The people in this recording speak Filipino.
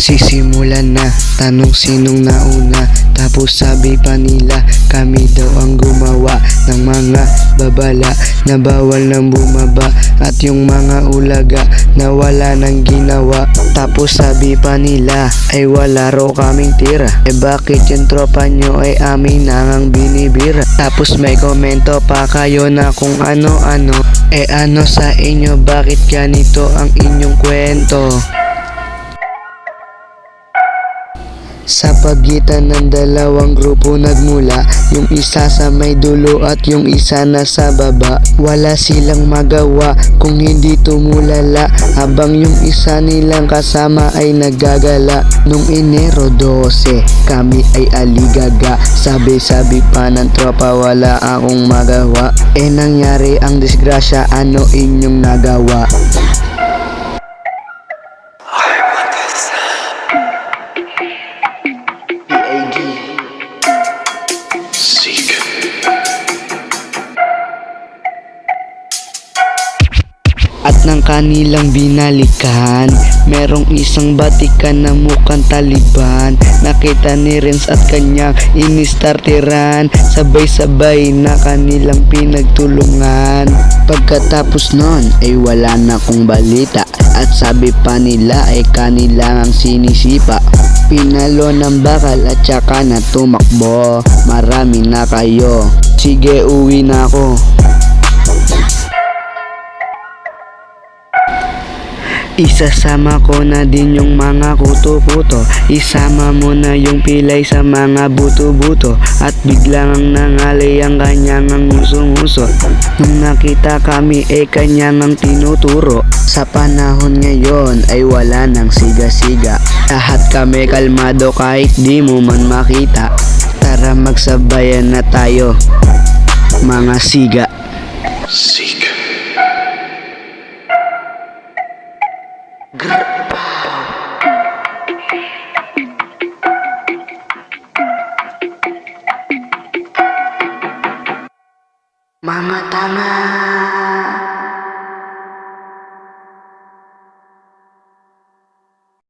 Sisimulan na, tanong sinong nauna. Tapos sabi pa nila, kami daw ang gumawa ng mga babala na bawal nang bumaba, at yung mga ulaga na wala nang ginawa. Tapos sabi pa nila, ay wala raw kaming tira. Bakit yung tropa nyo ay amin nangang binibira? Tapos may komento pa kayo na kung ano-ano. Ano sa inyo, bakit ganito ang inyong kwento? Sa pagitan ng dalawang grupo nagmula, yung isa sa may dulo at yung isa na sa baba. Wala silang magawa kung hindi tumulala, habang yung isa nilang kasama ay naggagala. Nung Enero 12, kami ay aligaga. Sabi-sabi pa ng tropa, wala akong magawa. Nangyari ang disgrasya, ano inyong nagawa? At ng kanilang binalikan, merong isang batikan na mukhang Taliban. Nakita ni Renz at kanyang inistarteran, sabay-sabay na kanilang pinagtulungan. Pagkatapos nun ay wala na kong balita, at sabi pa nila ay kanilang sinisipa. Pinalo ng bakal at saka na tumakbo. Marami na kayo, sige uwi na ako. Isasama ko na din yung mga kuto-kuto. Isama mo na yung pilay sa mga buto-buto. At biglang ang nangalay ang kanyang ang nguso-nguso. Nung nakita kami kanyang ang tinuturo. Sa panahon ngayon ay wala nang siga-siga. Lahat kami kalmado kahit di mo man makita. Tara magsabayan na tayo, mga siga. Siga. Mga tanga.